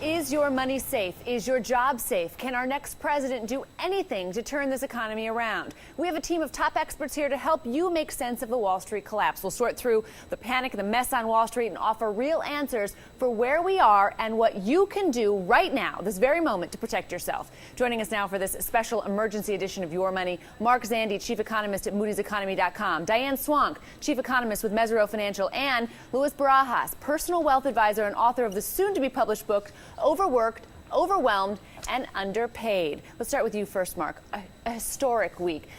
Is your money safe? Is your job safe? Can our next president do anything to turn this economy around? We have a team of top experts here to help you make sense of the Wall Street collapse. We'll sort through the panic, the mess on Wall Street, and offer real answers for where we are and what you can do right now, this very moment, to protect yourself. Joining us now for this special emergency edition of Your Money, Mark Zandi, chief economist at moodyseconomy.com, Diane Swank, chief economist with Mesirow Financial, and Louis Barajas, personal wealth advisor and author of the soon-to-be-published book, Overworked, Overwhelmed, and Underpaid. Let's start with you first, Mark. A historic week.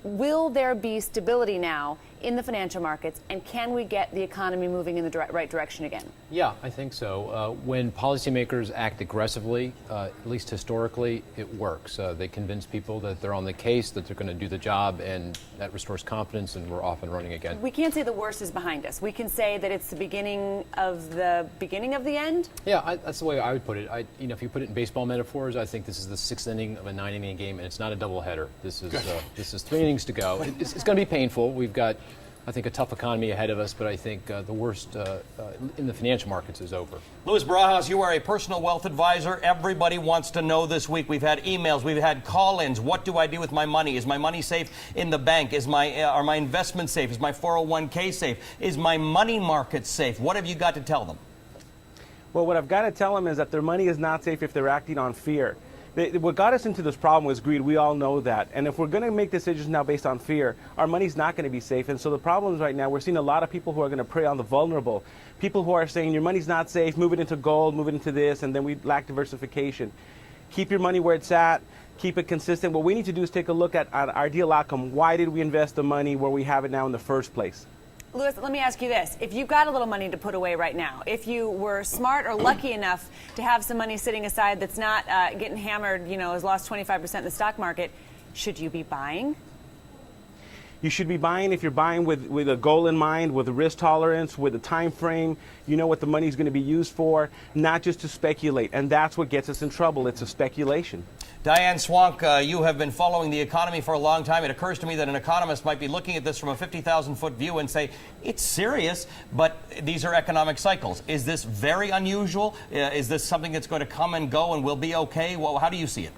Will there be stability now in the financial markets, and can we get the economy moving in the right direction again? Yeah, I think so. When policymakers act aggressively, at least historically, it works. They convince people that they're on the case, that they're going to do the job, and that restores confidence, and we're off and running again. We can't say the worst is behind us. We can say that it's the beginning of the end? Yeah, that's the way I would put it. If you put it in baseball metaphors, I think this is the sixth inning of a 9-inning game, and it's not a doubleheader. This is 3 innings to go. It's going to be painful. We've got, I think, a tough economy ahead of us, but I think the worst in the financial markets is over. Louis Barajas, you are a personal wealth advisor. Everybody wants to know this week. We've had emails, we've had call-ins. What do I do with my money? Is my money safe in the bank? Are my investments safe? Is my 401k safe? Is my money market safe? What have you got to tell them? Well, what I've got to tell them is that their money is not safe if they're acting on fear. What got us into this problem was greed. We all know that. And if we're going to make decisions now based on fear, our money's not going to be safe. And so the problem is right now, we're seeing a lot of people who are going to prey on the vulnerable. People who are saying your money's not safe, move it into gold, move it into this, and then we lack diversification. Keep your money where it's at. Keep it consistent. What we need to do is take a look at our ideal outcome. Why did we invest the money where we have it now in the first place? Louis, let me ask you this. If you've got a little money to put away right now, if you were smart or lucky enough to have some money sitting aside that's not getting hammered, has lost 25% in the stock market, should you be buying? You should be buying if you're buying with a goal in mind, with a risk tolerance, with a time frame. You know what the money's going to be used for, not just to speculate. And that's what gets us in trouble. It's a speculation. Diane Swank, you have been following the economy for a long time. It occurs to me that an economist might be looking at this from a 50,000-foot view and say, it's serious, but these are economic cycles. Is this very unusual? Is this something that's going to come and go and will be okay? Well, how do you see it?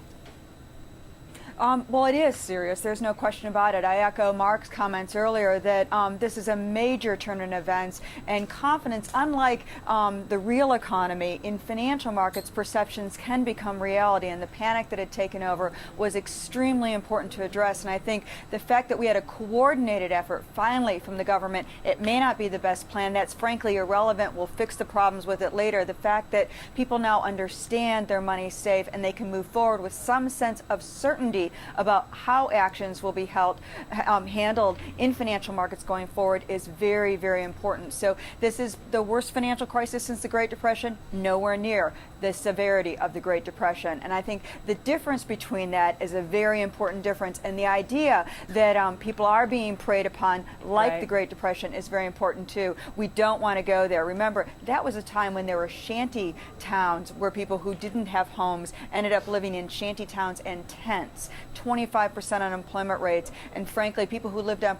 Well, it is serious. There's no question about it. I echo Mark's comments earlier that this is a major turn in events, and confidence, unlike the real economy, in financial markets, perceptions can become reality, and the panic that had taken over was extremely important to address. And I think the fact that we had a coordinated effort finally from the government, it may not be the best plan. That's frankly irrelevant. We'll fix the problems with it later. The fact that people now understand their money's safe and they can move forward with some sense of certainty about how actions will be handled in financial markets going forward is very, very important. So this is the worst financial crisis since the Great Depression, nowhere near the severity of the Great Depression. And I think the difference between that is a very important difference. And the idea that people are being preyed upon like the Great Depression is very important too. We don't want to go there. Remember, that was a time when there were shanty towns where people who didn't have homes ended up living in shanty towns and tents. 25% unemployment rates, and frankly, people who worked on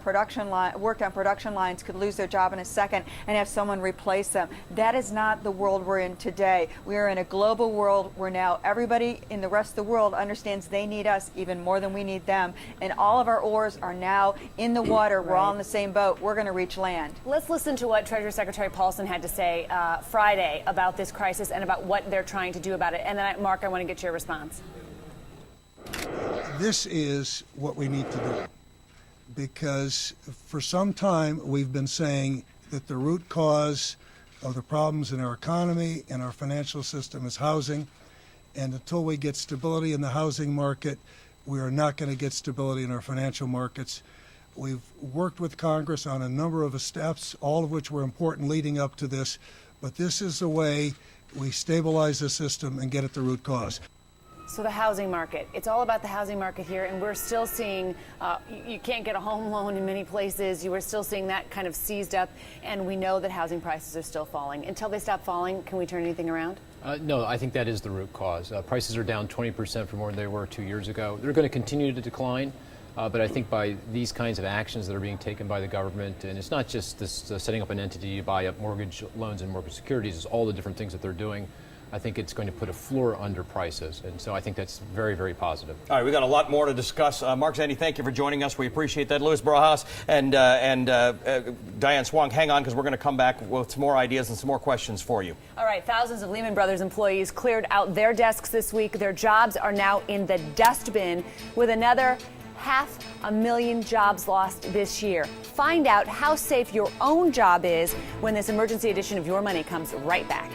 production lines could lose their job in a second and have someone replace them. That is not the world we're in today. We are in a global world where now everybody in the rest of the world understands they need us even more than we need them, and all of our oars are now in the water. We're all in the same boat. We're going to reach land. Let's listen to what Treasury Secretary Paulson had to say Friday about this crisis and about what they're trying to do about it. And then, Mark, I want to get your response. This is what we need to do, because for some time we've been saying that the root cause of the problems in our economy and our financial system is housing, and until we get stability in the housing market, we are not going to get stability in our financial markets. We've worked with Congress on a number of steps, all of which were important leading up to this, but this is the way we stabilize the system and get at the root cause. So the housing market, it's all about the housing market here, and we're still seeing you can't get a home loan in many places. You are still seeing that kind of seized up, and we know that housing prices are still falling. Until they stop falling, can we turn anything around? No, I think that is the root cause. Prices are down 20% from where they were 2 years ago. They're going to continue to decline. But I think by these kinds of actions that are being taken by the government, and it's not just this setting up an entity to buy up mortgage loans and mortgage securities, it's all the different things that they're doing. I think it's going to put a floor under prices. And so I think that's very, very positive. All right, we got a lot more to discuss. Mark Zandi, thank you for joining us. We appreciate that. Louis Barajas and Diane Swong, hang on, because we're going to come back with some more ideas and some more questions for you. All right, thousands of Lehman Brothers employees cleared out their desks this week. Their jobs are now in the dustbin, with another 500,000 jobs lost this year. Find out how safe your own job is when this emergency edition of Your Money comes right back.